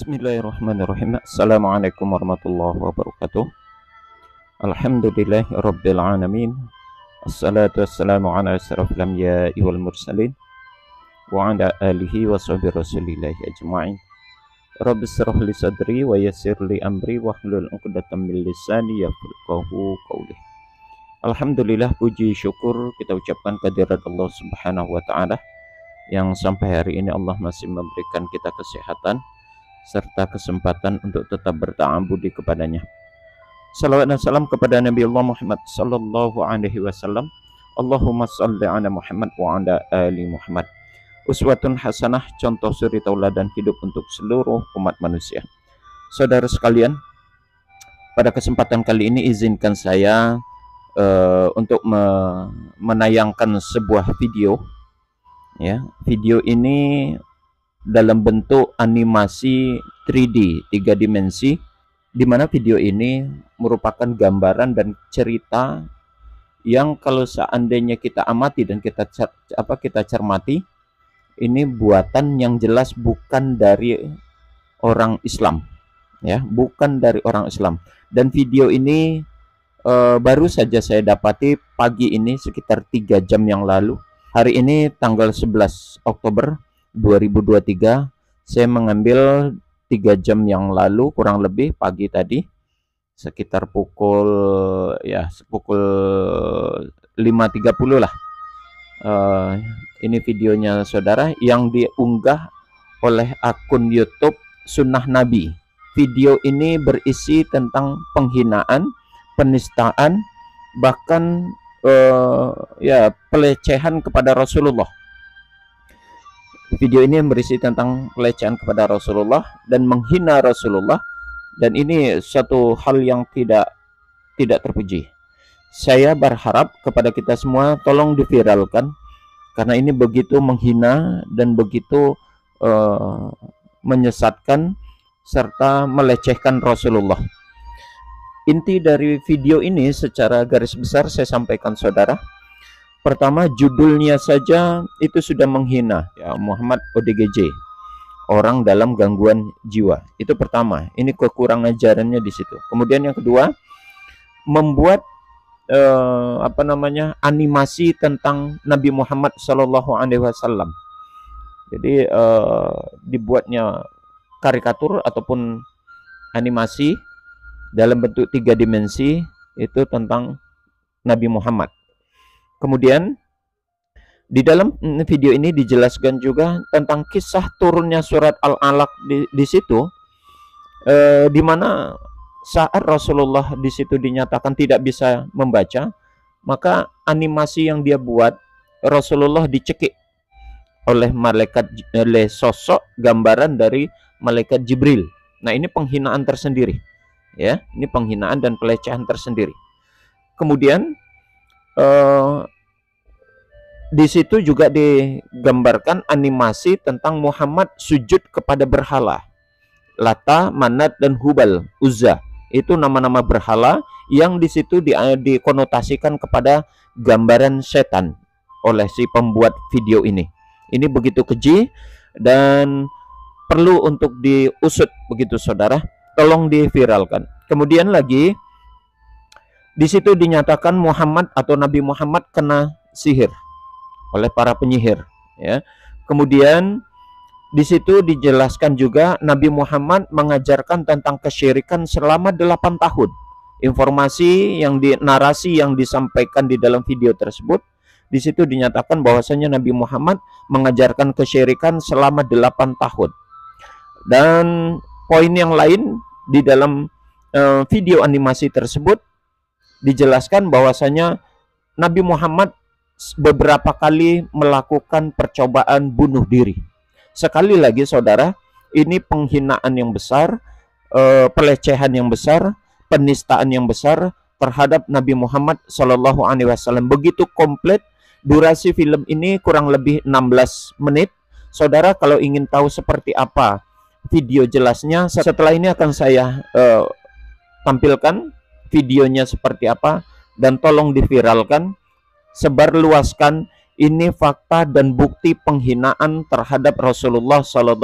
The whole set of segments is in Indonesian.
Bismillahirrahmanirrahim. Assalamualaikum warahmatullahi wabarakatuh. Alhamdulillahirabbil alamin. Assalatu wassalamu ala asyrafil anbiya'i wal mursalin wa ala alihi wa sahbihi rasulillahi ajma'in. Rabbi shrah li sadri wa yassir li amri wahlul 'uqdatam min lisani yafqahu qawli. Alhamdulillah, puji syukur kita ucapkan kehadirat Allah Subhanahu wa taala yang sampai hari ini Allah masih memberikan kita kesehatan serta kesempatan untuk tetap berta'abbudi kepadanya. Salawat dan salam kepada Nabi Allah Muhammad sallallahu alaihi wasallam. Allahumma salli ala Muhammad wa ala ali Muhammad. Uswatun hasanah, contoh suri tauladan hidup untuk seluruh umat manusia. Saudara sekalian, pada kesempatan kali ini izinkan saya untuk menayangkan sebuah video. Ya, video ini dalam bentuk animasi 3D, 3 dimensi, di mana video ini merupakan gambaran dan cerita yang kalau seandainya kita amati dan kita cermati, ini buatan yang jelas bukan dari orang Islam, ya, bukan dari orang Islam. Dan video ini baru saja saya dapati pagi ini sekitar 3 jam yang lalu. Hari ini tanggal 11 Oktober 2023, saya mengambil 3 jam yang lalu, kurang lebih pagi tadi, sekitar pukul 5.30 lah. Ini videonya saudara yang diunggah oleh akun YouTube Sunnah Nabi. Video ini berisi tentang penghinaan, penistaan, bahkan pelecehan kepada Rasulullah. Video ini berisi tentang pelecehan kepada Rasulullah dan menghina Rasulullah, dan ini suatu hal yang tidak terpuji. Saya berharap kepada kita semua tolong diviralkan, karena ini begitu menghina dan begitu menyesatkan serta melecehkan Rasulullah. Inti dari video ini secara garis besar saya sampaikan saudara. Pertama, judulnya saja itu sudah menghina, ya, Muhammad ODGJ, orang dalam gangguan jiwa. Itu pertama, ini kekurangan ajarannya di situ. Kemudian yang kedua, membuat animasi tentang Nabi Muhammad SAW. Jadi dibuatnya karikatur ataupun animasi dalam bentuk 3 dimensi itu tentang Nabi Muhammad. Kemudian di dalam video ini dijelaskan juga tentang kisah turunnya surat Al-Alaq di situ, di mana saat Rasulullah di situ dinyatakan tidak bisa membaca, maka animasi yang dia buat, Rasulullah dicekik oleh sosok gambaran dari malaikat Jibril. Nah, ini penghinaan tersendiri, ya, ini penghinaan dan pelecehan tersendiri. Kemudian di situ juga digambarkan animasi tentang Muhammad sujud kepada berhala. Lata, Manat, dan Hubal, Uzza. Itu nama-nama berhala yang di situ dikonotasikan kepada gambaran setan oleh si pembuat video ini. Ini begitu keji dan perlu untuk diusut begitu saudara. Tolong diviralkan. Kemudian lagi di situ dinyatakan Muhammad atau Nabi Muhammad kena sihir oleh para penyihir, ya. Kemudian di situ dijelaskan juga Nabi Muhammad mengajarkan tentang kesyirikan selama 8 tahun. Informasi narasi yang disampaikan di dalam video tersebut, di situ dinyatakan bahwasanya Nabi Muhammad mengajarkan kesyirikan selama 8 tahun. Dan poin yang lain di dalam video animasi tersebut dijelaskan bahwasanya Nabi Muhammad beberapa kali melakukan percobaan bunuh diri. Sekali lagi saudara, ini penghinaan yang besar, pelecehan yang besar, penistaan yang besar terhadap Nabi Muhammad SAW. Begitu komplit. Durasi film ini kurang lebih 16 menit. Saudara kalau ingin tahu seperti apa video jelasnya, setelah ini akan saya tampilkan videonya seperti apa, dan tolong diviralkan, sebarluaskan. Ini fakta dan bukti penghinaan terhadap Rasulullah SAW.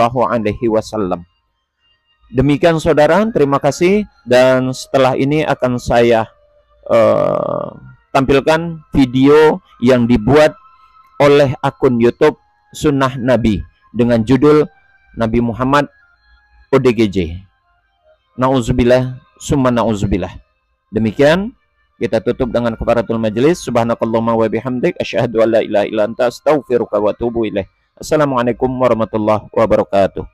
Demikian saudara, terima kasih. Dan setelah ini akan saya tampilkan video yang dibuat oleh akun YouTube Sunnah Nabi dengan judul Nabi Muhammad ODGJ. Nauzubillah, summa nauzubillah. Demikian, kita tutup dengan kafaratul majelis. Subhanakallahumma wa bihamdik, asyhadu an la ilaha illa anta, astaghfiruka wa atubu ilaih. Assalamualaikum warahmatullahi wabarakatuh.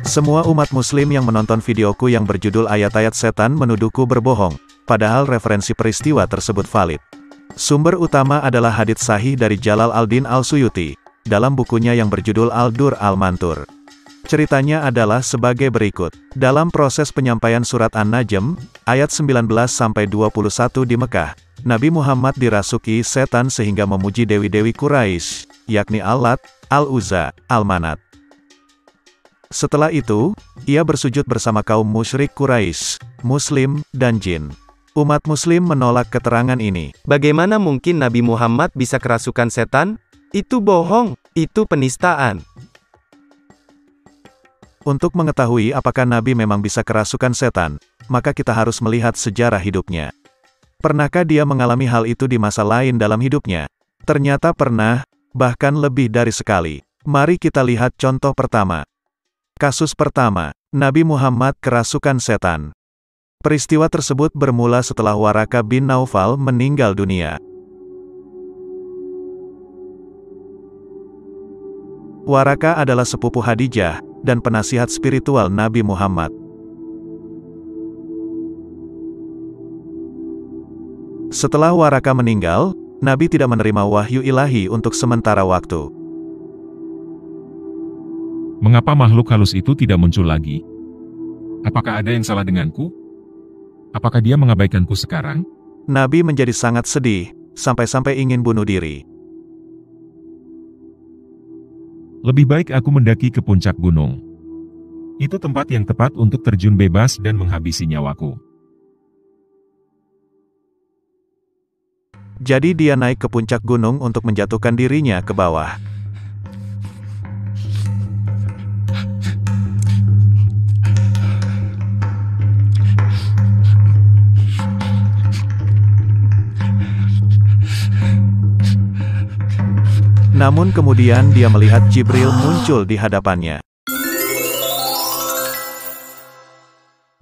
Semua umat muslim yang menonton videoku yang berjudul Ayat-Ayat Setan Menuduhku Berbohong, padahal referensi peristiwa tersebut valid. Sumber utama adalah hadits sahih dari Jalal al-Din al-Suyuti, dalam bukunya yang berjudul Al-Dur al-Mantur. Ceritanya adalah sebagai berikut. Dalam proses penyampaian surat An-Najm, ayat 19-21 di Mekah, Nabi Muhammad dirasuki setan sehingga memuji dewi-dewi Quraisy, yakni Al-Lat, Al-Uzza, Al-Manat. Setelah itu, ia bersujud bersama kaum musyrik Quraisy, Muslim, dan jin. Umat Muslim menolak keterangan ini. Bagaimana mungkin Nabi Muhammad bisa kerasukan setan? Itu bohong, itu penistaan. Untuk mengetahui apakah Nabi memang bisa kerasukan setan, maka kita harus melihat sejarah hidupnya. Pernahkah dia mengalami hal itu di masa lain dalam hidupnya? Ternyata pernah, bahkan lebih dari sekali. Mari kita lihat contoh pertama. Kasus pertama, Nabi Muhammad kerasukan setan. Peristiwa tersebut bermula setelah Waraka bin Naufal meninggal dunia. Waraka adalah sepupu Khadijah, dan penasihat spiritual Nabi Muhammad. Setelah Waraka meninggal, Nabi tidak menerima wahyu ilahi untuk sementara waktu. Mengapa makhluk halus itu tidak muncul lagi? Apakah ada yang salah denganku? Apakah dia mengabaikanku sekarang? Nabi menjadi sangat sedih, sampai-sampai ingin bunuh diri. Lebih baik aku mendaki ke puncak gunung. Itu tempat yang tepat untuk terjun bebas dan menghabisi nyawaku. Jadi dia naik ke puncak gunung untuk menjatuhkan dirinya ke bawah. Namun kemudian dia melihat Jibril muncul di hadapannya.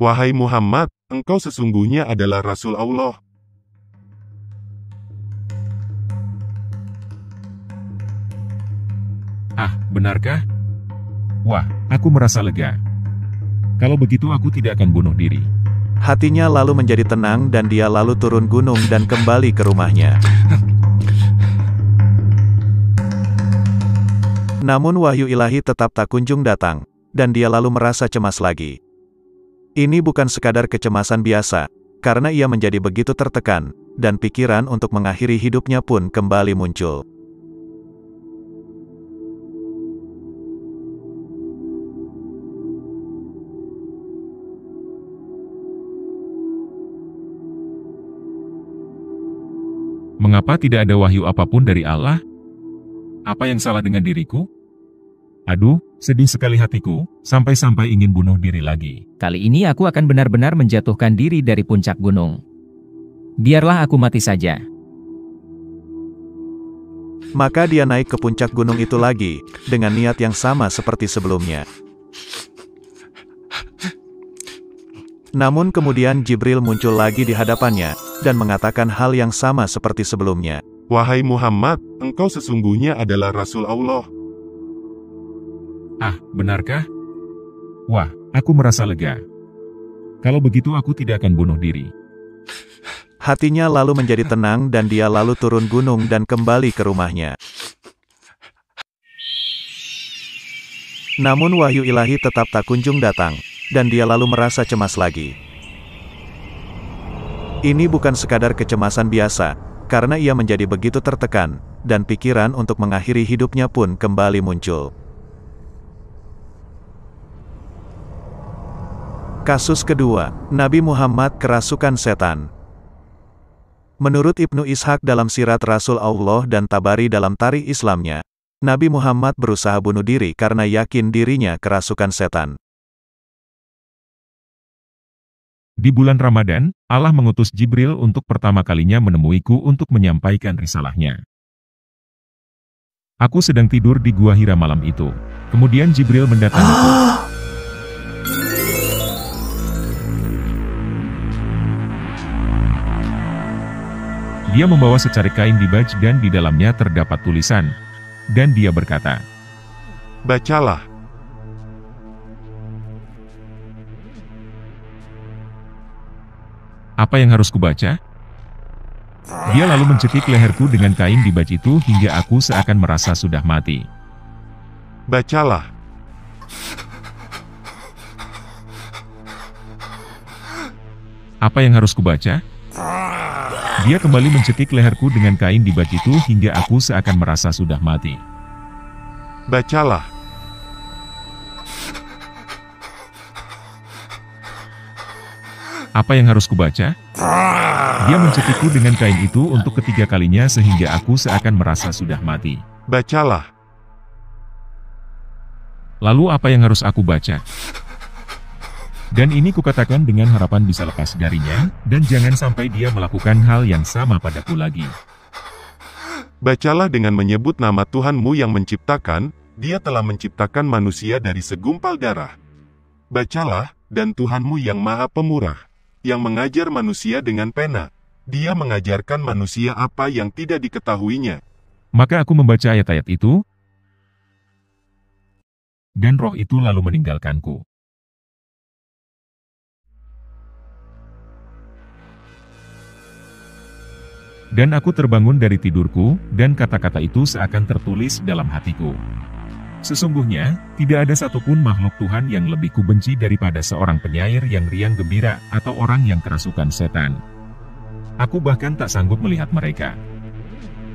Wahai Muhammad, engkau sesungguhnya adalah Rasul Allah. Ah, benarkah? Wah, aku merasa lega. Kalau begitu aku tidak akan bunuh diri. Hatinya lalu menjadi tenang dan dia lalu turun gunung dan kembali ke rumahnya. Namun wahyu ilahi tetap tak kunjung datang, dan dia lalu merasa cemas lagi. Ini bukan sekadar kecemasan biasa, karena ia menjadi begitu tertekan, dan pikiran untuk mengakhiri hidupnya pun kembali muncul. Mengapa tidak ada wahyu apapun dari Allah? Apa yang salah dengan diriku? Aduh, sedih sekali hatiku, sampai-sampai ingin bunuh diri lagi. Kali ini aku akan benar-benar menjatuhkan diri dari puncak gunung. Biarlah aku mati saja. Maka dia naik ke puncak gunung itu lagi, dengan niat yang sama seperti sebelumnya. Namun kemudian Jibril muncul lagi di hadapannya, dan mengatakan hal yang sama seperti sebelumnya. Wahai Muhammad, engkau sesungguhnya adalah Rasul Allah. Ah, benarkah? Wah, aku merasa lega. Kalau begitu aku tidak akan bunuh diri. Hatinya lalu menjadi tenang dan dia lalu turun gunung dan kembali ke rumahnya. Namun wahyu ilahi tetap tak kunjung datang, dan dia lalu merasa cemas lagi. Ini bukan sekadar kecemasan biasa, karena ia menjadi begitu tertekan, dan pikiran untuk mengakhiri hidupnya pun kembali muncul. Kasus kedua, Nabi Muhammad kerasukan setan. Menurut Ibnu Ishaq dalam Sirat Rasul Allah dan Tabari dalam Tarikh Islamnya, Nabi Muhammad berusaha bunuh diri karena yakin dirinya kerasukan setan. Di bulan Ramadan, Allah mengutus Jibril untuk pertama kalinya menemuiku untuk menyampaikan risalahnya. Aku sedang tidur di Gua Hira malam itu. Kemudian Jibril mendatangiku. Dia membawa secari kain dibaj dan di dalamnya terdapat tulisan. Dan dia berkata, Bacalah. apa yang harus kubaca? Dia lalu mencekik leherku dengan kain dibaj itu hingga aku seakan merasa sudah mati. Bacalah. Apa yang harus kubaca? Dia kembali mencekik leherku dengan kain dibaj itu hingga aku seakan merasa sudah mati. Bacalah. Apa yang harus kubaca? Dia mencekikku dengan kain itu untuk ketiga kalinya sehingga aku seakan merasa sudah mati. Bacalah. Lalu apa yang harus aku baca? Dan ini kukatakan dengan harapan bisa lepas darinya, dan jangan sampai dia melakukan hal yang sama padaku lagi. Bacalah dengan menyebut nama Tuhanmu yang menciptakan, Dia telah menciptakan manusia dari segumpal darah. Bacalah, dan Tuhanmu yang Maha Pemurah, yang mengajar manusia dengan pena. Dia mengajarkan manusia apa yang tidak diketahuinya. Maka aku membaca ayat-ayat itu, dan roh itu lalu meninggalkanku. Dan aku terbangun dari tidurku, dan kata-kata itu seakan tertulis dalam hatiku. Sesungguhnya, tidak ada satupun makhluk Tuhan yang lebih kubenci daripada seorang penyair yang riang gembira, atau orang yang kerasukan setan. Aku bahkan tak sanggup melihat mereka.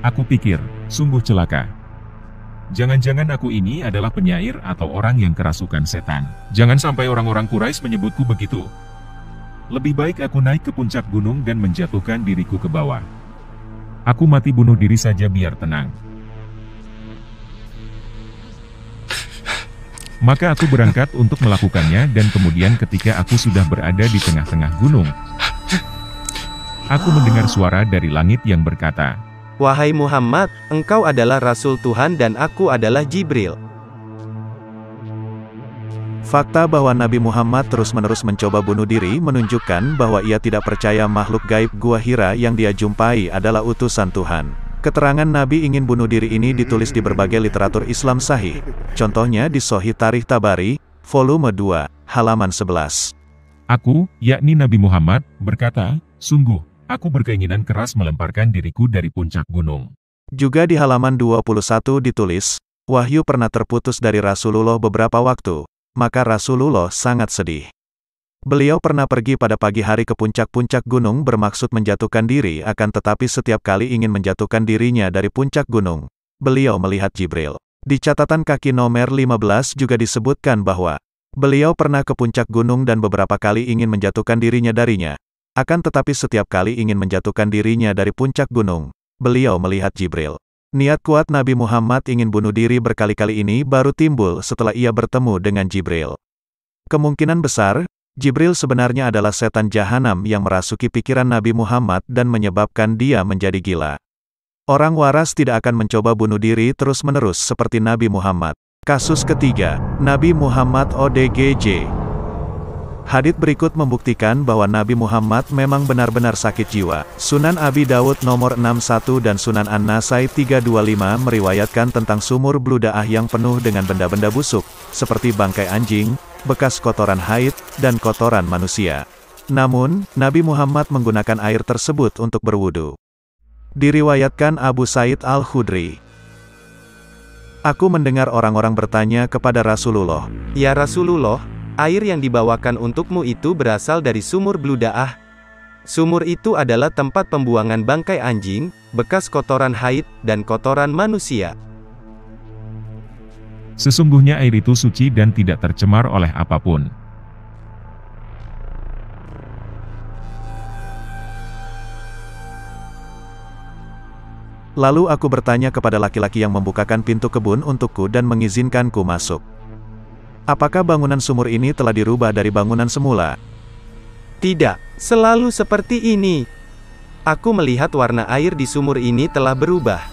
Aku pikir, sungguh celaka. Jangan-jangan aku ini adalah penyair atau orang yang kerasukan setan. Jangan sampai orang-orang Quraisy menyebutku begitu. Lebih baik aku naik ke puncak gunung dan menjatuhkan diriku ke bawah. Aku mati bunuh diri saja biar tenang. Maka aku berangkat untuk melakukannya dan kemudian ketika aku sudah berada di tengah-tengah gunung, aku mendengar suara dari langit yang berkata, Wahai Muhammad, engkau adalah Rasul Tuhan dan aku adalah Jibril. Fakta bahwa Nabi Muhammad terus-menerus mencoba bunuh diri menunjukkan bahwa ia tidak percaya makhluk gaib Gua Hira yang dia jumpai adalah utusan Tuhan. Keterangan Nabi ingin bunuh diri ini ditulis di berbagai literatur Islam sahih. Contohnya di Sahih Tarikh Tabari, volume 2, halaman 11. Aku, yakni Nabi Muhammad, berkata, sungguh, aku berkeinginan keras melemparkan diriku dari puncak gunung. Juga di halaman 21 ditulis, wahyu pernah terputus dari Rasulullah beberapa waktu. Maka Rasulullah sangat sedih. Beliau pernah pergi pada pagi hari ke puncak-puncak gunung bermaksud menjatuhkan diri akan tetapi setiap kali ingin menjatuhkan dirinya dari puncak gunung, beliau melihat Jibril. Di catatan kaki nomor 15 juga disebutkan bahwa beliau pernah ke puncak gunung dan beberapa kali ingin menjatuhkan dirinya darinya. Akan tetapi setiap kali ingin menjatuhkan dirinya dari puncak gunung, beliau melihat Jibril. Niat kuat Nabi Muhammad ingin bunuh diri berkali-kali ini baru timbul setelah ia bertemu dengan Jibril. Kemungkinan besar, Jibril sebenarnya adalah setan jahanam yang merasuki pikiran Nabi Muhammad dan menyebabkan dia menjadi gila. Orang waras tidak akan mencoba bunuh diri terus-menerus seperti Nabi Muhammad. Kasus ketiga, Nabi Muhammad ODGJ. Hadits berikut membuktikan bahwa Nabi Muhammad memang benar-benar sakit jiwa. Sunan Abi Dawud nomor 61 dan Sunan An-Nasai 325 meriwayatkan tentang sumur bludaah yang penuh dengan benda-benda busuk, seperti bangkai anjing, bekas kotoran haid, dan kotoran manusia. Namun, Nabi Muhammad menggunakan air tersebut untuk berwudu. Diriwayatkan Abu Said Al-Khudri. Aku mendengar orang-orang bertanya kepada Rasulullah, Ya Rasulullah, air yang dibawakan untukmu itu berasal dari sumur bludaah. Sumur itu adalah tempat pembuangan bangkai anjing, bekas kotoran haid, dan kotoran manusia. Sesungguhnya air itu suci dan tidak tercemar oleh apapun. Lalu aku bertanya kepada laki-laki yang membukakan pintu kebun untukku dan mengizinkanku masuk. Apakah bangunan sumur ini telah dirubah dari bangunan semula? Tidak, selalu seperti ini. Aku melihat warna air di sumur ini telah berubah.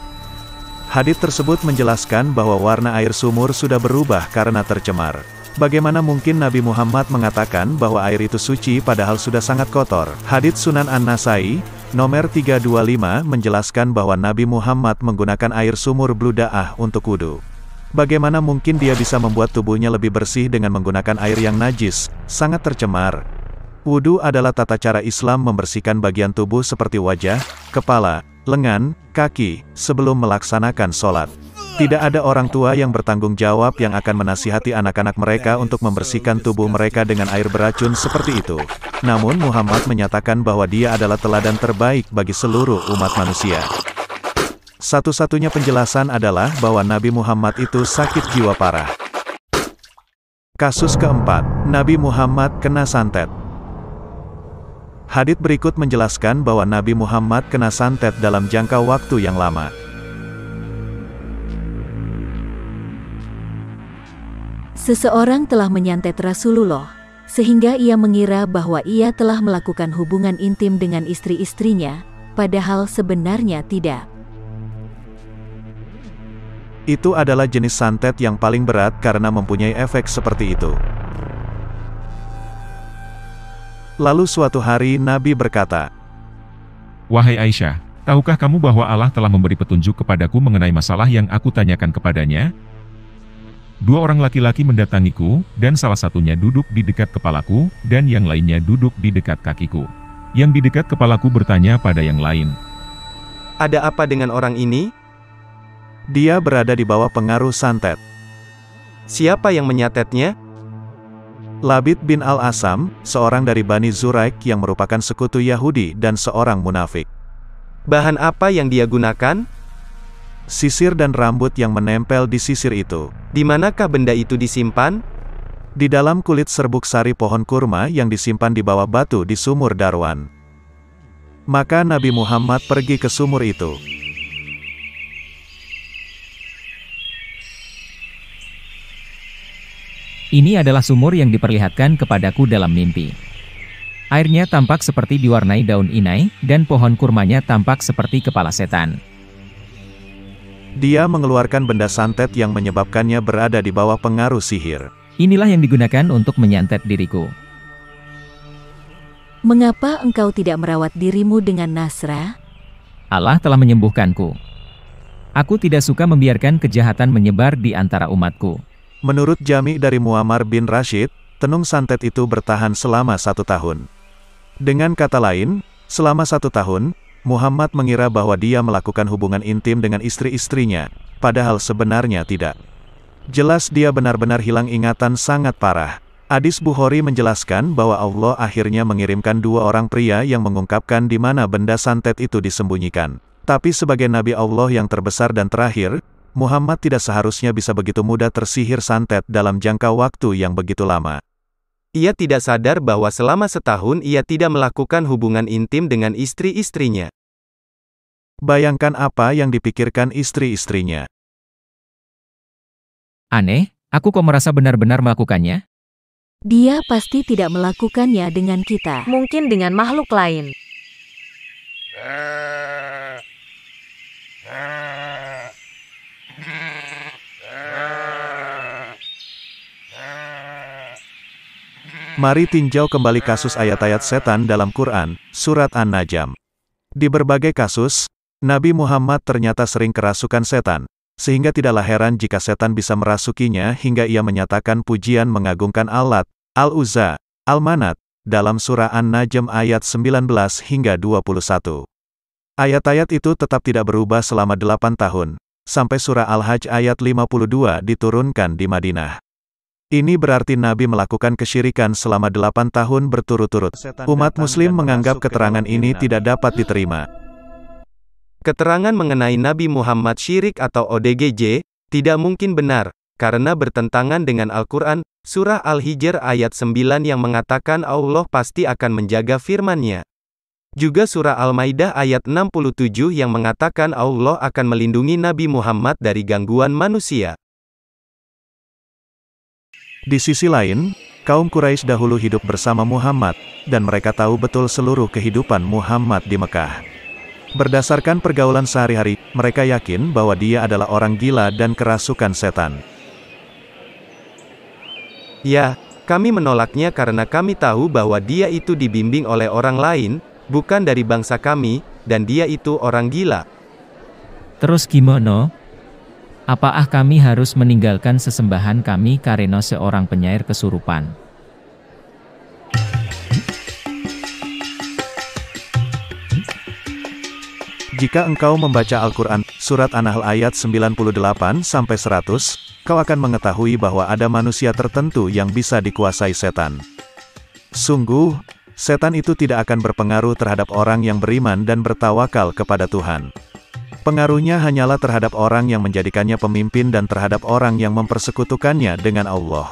Hadits tersebut menjelaskan bahwa warna air sumur sudah berubah karena tercemar. Bagaimana mungkin Nabi Muhammad mengatakan bahwa air itu suci padahal sudah sangat kotor? Hadits Sunan An-Nasai, nomor 325 menjelaskan bahwa Nabi Muhammad menggunakan air sumur Bluda'ah untuk wudhu. Bagaimana mungkin dia bisa membuat tubuhnya lebih bersih dengan menggunakan air yang najis, sangat tercemar? Wudhu adalah tata cara Islam membersihkan bagian tubuh seperti wajah, kepala, lengan, kaki, sebelum melaksanakan sholat. Tidak ada orang tua yang bertanggung jawab yang akan menasihati anak-anak mereka untuk membersihkan tubuh mereka dengan air beracun seperti itu. Namun Muhammad menyatakan bahwa dia adalah teladan terbaik bagi seluruh umat manusia. Satu-satunya penjelasan adalah bahwa Nabi Muhammad itu sakit jiwa parah. Kasus keempat, Nabi Muhammad kena santet. Hadits berikut menjelaskan bahwa Nabi Muhammad kena santet dalam jangka waktu yang lama. Seseorang telah menyantet Rasulullah, sehingga ia mengira bahwa ia telah melakukan hubungan intim dengan istri-istrinya, padahal sebenarnya tidak. Itu adalah jenis santet yang paling berat karena mempunyai efek seperti itu. Lalu suatu hari Nabi berkata, Wahai Aisyah, tahukah kamu bahwa Allah telah memberi petunjuk kepadaku mengenai masalah yang aku tanyakan kepadanya? Dua orang laki-laki mendatangiku, dan salah satunya duduk di dekat kepalaku, dan yang lainnya duduk di dekat kakiku. Yang di dekat kepalaku bertanya pada yang lain, Ada apa dengan orang ini? dia berada di bawah pengaruh santet. Siapa yang menyatetnya? Labid bin Al-Asam, seorang dari Bani Zuraik yang merupakan sekutu Yahudi dan seorang munafik. Bahan apa yang dia gunakan? Sisir dan rambut yang menempel di sisir itu. Di manakah benda itu disimpan? Di dalam kulit serbuk sari pohon kurma yang disimpan di bawah batu di sumur Darwan. Maka Nabi Muhammad pergi ke sumur itu. Ini adalah sumur yang diperlihatkan kepadaku dalam mimpi. Airnya tampak seperti diwarnai daun inai, dan pohon kurmanya tampak seperti kepala setan. Dia mengeluarkan benda santet yang menyebabkannya berada di bawah pengaruh sihir. Inilah yang digunakan untuk menyantet diriku. Mengapa engkau tidak merawat dirimu dengan nasra? Allah telah menyembuhkanku. Aku tidak suka membiarkan kejahatan menyebar di antara umatku. Menurut Jami dari Muammar bin Rashid, tenung santet itu bertahan selama 1 tahun. Dengan kata lain, selama 1 tahun, Muhammad mengira bahwa dia melakukan hubungan intim dengan istri-istrinya, padahal sebenarnya tidak. Jelas dia benar-benar hilang ingatan sangat parah. Hadits Bukhari menjelaskan bahwa Allah akhirnya mengirimkan 2 orang pria yang mengungkapkan di mana benda santet itu disembunyikan. Tapi sebagai Nabi Allah yang terbesar dan terakhir, Muhammad tidak seharusnya bisa begitu mudah tersihir santet dalam jangka waktu yang begitu lama. Ia tidak sadar bahwa selama setahun ia tidak melakukan hubungan intim dengan istri-istrinya. Bayangkan apa yang dipikirkan istri-istrinya. Aneh, aku kok merasa benar-benar melakukannya? Dia pasti tidak melakukannya dengan kita. Mungkin dengan makhluk lain. Mari tinjau kembali kasus ayat-ayat setan dalam Quran, Surat An-Najm. Di berbagai kasus, Nabi Muhammad ternyata sering kerasukan setan, sehingga tidaklah heran jika setan bisa merasukinya hingga ia menyatakan pujian mengagungkan Allat, Al-Uzza, Al-Manat, dalam surah An-Najm ayat 19 hingga 21. Ayat-ayat itu tetap tidak berubah selama 8 tahun, sampai surah Al-Hajj ayat 52 diturunkan di Madinah. Ini berarti Nabi melakukan kesyirikan selama 8 tahun berturut-turut. Umat Muslim menganggap keterangan ini tidak dapat diterima. Keterangan mengenai Nabi Muhammad syirik atau ODGJ, tidak mungkin benar, karena bertentangan dengan Al-Quran, surah Al-Hijr ayat 9 yang mengatakan Allah pasti akan menjaga firman-Nya. Juga surah Al-Maidah ayat 67 yang mengatakan Allah akan melindungi Nabi Muhammad dari gangguan manusia. Di sisi lain, kaum Quraisy dahulu hidup bersama Muhammad, dan mereka tahu betul seluruh kehidupan Muhammad di Mekah. Berdasarkan pergaulan sehari-hari, mereka yakin bahwa dia adalah orang gila dan kerasukan setan. Ya, kami menolaknya karena kami tahu bahwa dia itu dibimbing oleh orang lain, bukan dari bangsa kami, dan dia itu orang gila. Terus gimana? Apakah kami harus meninggalkan sesembahan kami karena seorang penyair kesurupan? Jika engkau membaca Al-Quran, surat An-Nahl ayat 98-100, kau akan mengetahui bahwa ada manusia tertentu yang bisa dikuasai setan. Sungguh, setan itu tidak akan berpengaruh terhadap orang yang beriman dan bertawakal kepada Tuhan. Pengaruhnya hanyalah terhadap orang yang menjadikannya pemimpin dan terhadap orang yang mempersekutukannya dengan Allah.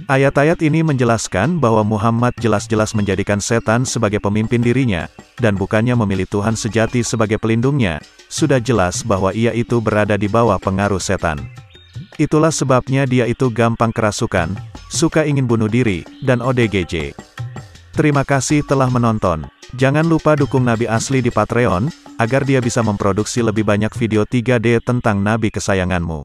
Ayat-ayat ini menjelaskan bahwa Muhammad jelas-jelas menjadikan setan sebagai pemimpin dirinya, dan bukannya memilih Tuhan sejati sebagai pelindungnya. Sudah jelas bahwa ia itu berada di bawah pengaruh setan. Itulah sebabnya dia itu gampang kerasukan, suka ingin bunuh diri, dan ODGJ. Terima kasih telah menonton. Jangan lupa dukung Nabi Asli di Patreon, agar dia bisa memproduksi lebih banyak video 3D tentang Nabi kesayanganmu.